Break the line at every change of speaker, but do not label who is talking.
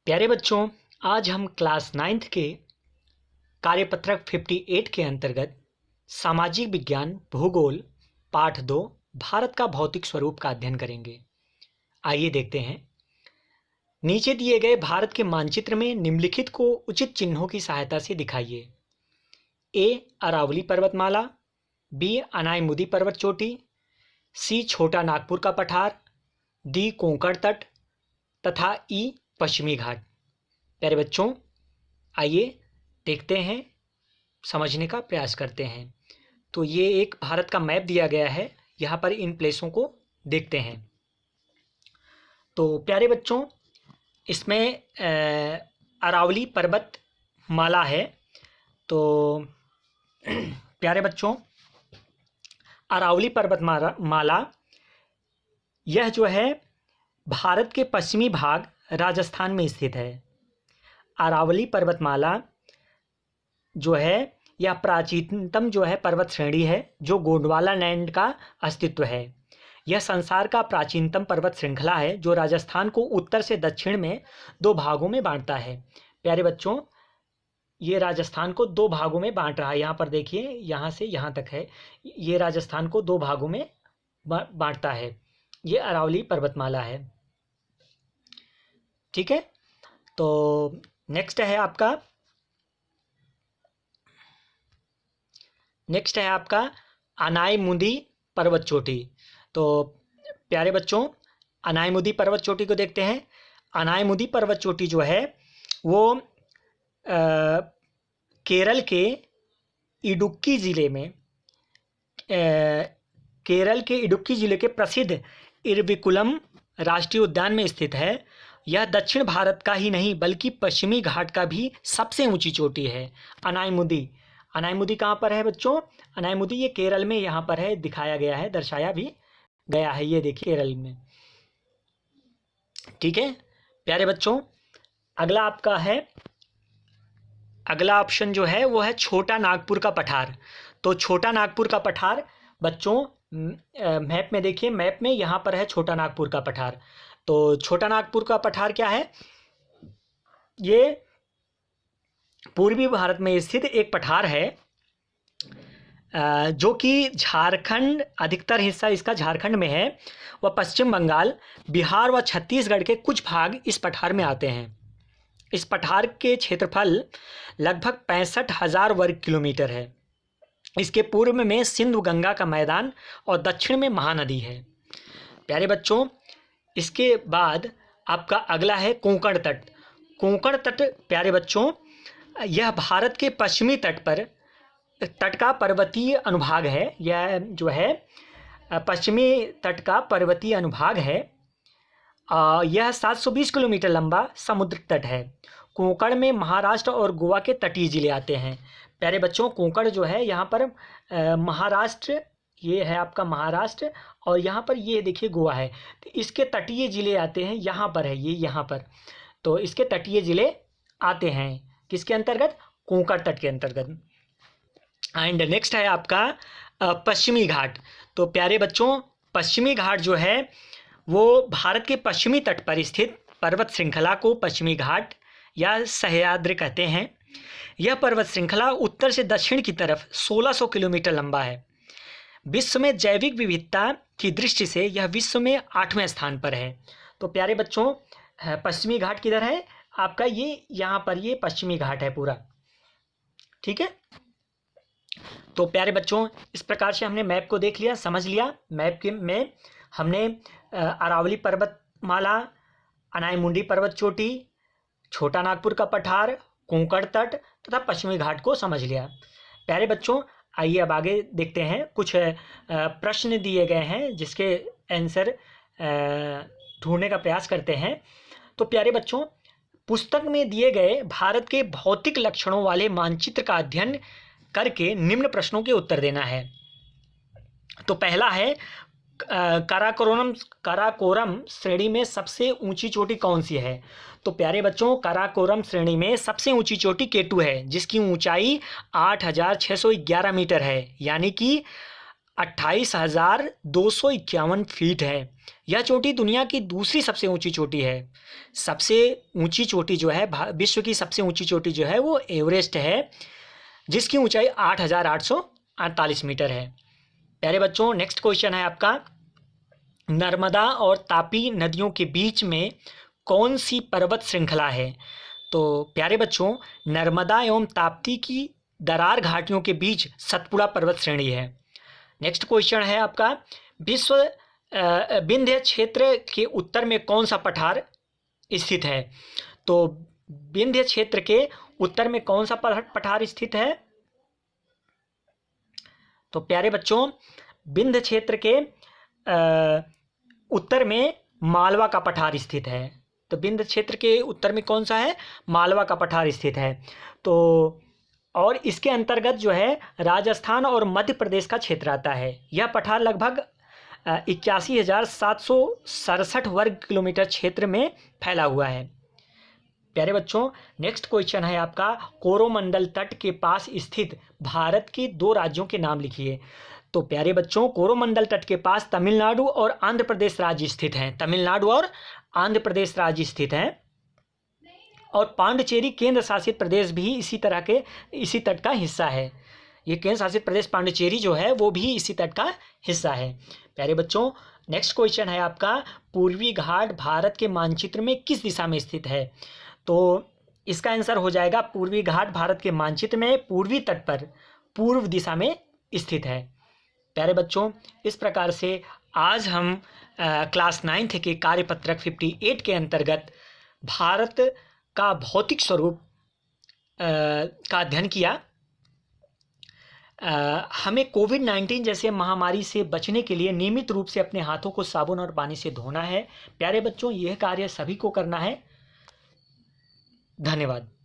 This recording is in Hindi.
प्यारे बच्चों, आज हम क्लास 9th के कार्यपत्रक 58 के अंतर्गत सामाजिक विज्ञान भूगोल पाठ 2 भारत का भौतिक स्वरूप का अध्ययन करेंगे। आइए देखते हैं। नीचे दिए गए भारत के मानचित्र में निम्नलिखित को उचित चिन्हों की सहायता से दिखाइए। ए अरावली पर्वतमाला, बी अनायमुदी पर्वत चोटी, सी छोटा नागपुर का पठार, डी कोंकण तट तथा ई पश्चिमी घाट। प्यारे बच्चों, आइए देखते हैं, समझने का प्रयास करते हैं। तो ये एक भारत का मैप दिया गया है, यहाँ पर इन प्लेसों को देखते हैं। तो प्यारे बच्चों, इसमें अरावली पर्वत माला है। तो प्यारे बच्चों, अरावली पर्वत माला यह जो है भारत के पश्चिमी भाग राजस्थान में स्थित है। अरावली पर्वतमाला जो है यह प्राचीनतम जो है पर्वत श्रेणी है जो गोंडवाना लैंड का अस्तित्व है। यह संसार का प्राचीनतम पर्वत श्रृंखला है जो राजस्थान को उत्तर से दक्षिण में 2 भागों में बांटता है। प्यारे बच्चों, ये राजस्थान को 2 भागों में बांट रहा है। यहाँ पर देखिए, यहाँ से यहाँ तक है, ये राजस्थान को 2 भागों में बांटता है। ये अरावली पर्वतमाला है। ठीक है, तो नेक्स्ट है आपका अनायमुदी पर्वत चोटी। तो प्यारे बच्चों, अनायमुदी पर्वत चोटी को देखते हैं। अनायमुदी पर्वत चोटी जो है वो केरल के इडुक्की ज़िले के प्रसिद्ध इरविकुलम राष्ट्रीय उद्यान में स्थित है। यह दक्षिण भारत का ही नहीं बल्कि पश्चिमी घाट का भी सबसे ऊंची चोटी है। अनायमुदी कहाँ पर है बच्चों? अनायमुदी ये केरल में यहाँ पर है, दिखाया गया है, दर्शाया भी गया है। ये देखिए केरल में। ठीक है प्यारे बच्चों, अगला ऑप्शन जो है वो है छोटा नागपुर का पठार। तो छोटा नागपुर का पठार बच्चों, मैप में देखिए, मैप में यहाँ पर है छोटा नागपुर का पठार। तो छोटा नागपुर का पठार क्या है? ये पूर्वी भारत में स्थित एक पठार है जो कि झारखंड, अधिकतर हिस्सा इसका झारखंड में है। वह पश्चिम बंगाल, बिहार व छत्तीसगढ़ के कुछ भाग इस पठार में आते हैं। इस पठार के क्षेत्रफल लगभग 65,000 वर्ग किलोमीटर है। इसके पूर्व में सिंधु गंगा का मैदान और दक्षिण में महानदी है। प्यारे बच्चों, इसके बाद आपका अगला है कोंकण तट। कोंकण तट प्यारे बच्चों, यह भारत के पश्चिमी तट का पर्वतीय अनुभाग है। यह जो है पश्चिमी तट का पर्वतीय अनुभाग है। यह 720 किलोमीटर लंबा समुद्र तट है। कोंकण में महाराष्ट्र और गोवा के तटीय जिले आते हैं। प्यारे बच्चों, कोंकण जो है यहाँ पर महाराष्ट्र, ये है आपका महाराष्ट्र, और यहाँ पर ये देखिए गोवा है। तो इसके तटीय जिले आते हैं, यहाँ पर है ये, यहाँ पर। तो इसके तटीय जिले आते हैं किसके अंतर्गत? कोंकण तट के अंतर्गत। एंड नेक्स्ट है आपका पश्चिमी घाट। तो प्यारे बच्चों, पश्चिमी घाट जो है वो भारत के पश्चिमी तट पर स्थित पर्वत श्रृंखला को पश्चिमी घाट या सह्याद्री कहते हैं। यह पर्वत श्रृंखला उत्तर से दक्षिण की तरफ 1600 किलोमीटर लंबा है। विश्व में जैविक विविधता की दृष्टि से यह विश्व में 8वें स्थान पर है। तो प्यारे बच्चों, पश्चिमी घाट किधर है आपका? ये यहाँ पर, ये पश्चिमी घाट है पूरा। ठीक है, तो प्यारे बच्चों, इस प्रकार से हमने मैप को देख लिया, समझ लिया। मैप के में हमने अरावली पर्वतमाला, अनायमुदी पर्वत चोटी, छोटा नागपुर का पठार, कोंकण तट तथा पश्चिमी घाट को समझ लिया। प्यारे बच्चों, आइए अब आगे देखते हैं। कुछ प्रश्न दिए गए हैं जिसके आंसर ढूंढने का प्रयास करते हैं। तो प्यारे बच्चों, पुस्तक में दिए गए भारत के भौतिक लक्षणों वाले मानचित्र का अध्ययन करके निम्न प्रश्नों के उत्तर देना है। तो पहला है, काराकोरम श्रेणी में सबसे ऊंची चोटी कौन सी है? तो प्यारे बच्चों, काराकोरम श्रेणी में सबसे ऊंची चोटी केटू है जिसकी ऊंचाई 8,611 मीटर है, यानी कि 28,251 फीट है। यह चोटी दुनिया की दूसरी सबसे ऊंची चोटी है। सबसे ऊंची चोटी जो है, विश्व की सबसे ऊंची चोटी जो है वो एवरेस्ट है, जिसकी ऊंचाई 8,848 मीटर है। प्यारे बच्चों, नेक्स्ट क्वेश्चन है आपका, नर्मदा और तापी नदियों के बीच में कौन सी पर्वत श्रृंखला है? तो प्यारे बच्चों, नर्मदा एवं ताप्ती की दरार घाटियों के बीच सतपुड़ा पर्वत श्रेणी है। नेक्स्ट क्वेश्चन है आपका, विंध्य क्षेत्र के उत्तर में कौन सा पठार स्थित है? तो विंध्य क्षेत्र के उत्तर में कौन सा पठार स्थित है? तो प्यारे बच्चों, विंध्य क्षेत्र के उत्तर में मालवा का पठार स्थित है। तो विंध्य क्षेत्र के उत्तर में कौन सा है? मालवा का पठार स्थित है। तो और इसके अंतर्गत जो है राजस्थान और मध्य प्रदेश का क्षेत्र आता है। यह पठार लगभग 81,767 वर्ग किलोमीटर क्षेत्र में फैला हुआ है। प्यारे बच्चों, नेक्स्ट क्वेश्चन है आपका, कोरोमंडल तट के पास स्थित भारत के 2 राज्यों के नाम लिखिए। तो प्यारे बच्चों, कोरोमंडल तट के पास तमिलनाडु और आंध्र प्रदेश राज्य स्थित हैं। तमिलनाडु और आंध्र प्रदेश राज्य स्थित हैं। और पांडिचेरी केंद्र शासित प्रदेश भी इसी तट का हिस्सा है। ये केंद्र शासित प्रदेश पांडिचेरी जो है वो भी इसी तट का हिस्सा है। प्यारे बच्चों, नेक्स्ट क्वेश्चन है आपका, पूर्वी घाट भारत के मानचित्र में किस दिशा में स्थित है? तो इसका आंसर हो जाएगा, पूर्वी घाट भारत के मानचित्र में पूर्वी तट पर पूर्व दिशा में स्थित है। प्यारे बच्चों, इस प्रकार से आज हम क्लास 9th के कार्यपत्रक 58 के अंतर्गत भारत का भौतिक स्वरूप का अध्ययन किया। हमें कोविड-19 जैसे महामारी से बचने के लिए नियमित रूप से अपने हाथों को साबुन और पानी से धोना है। प्यारे बच्चों, यह कार्य सभी को करना है। धन्यवाद।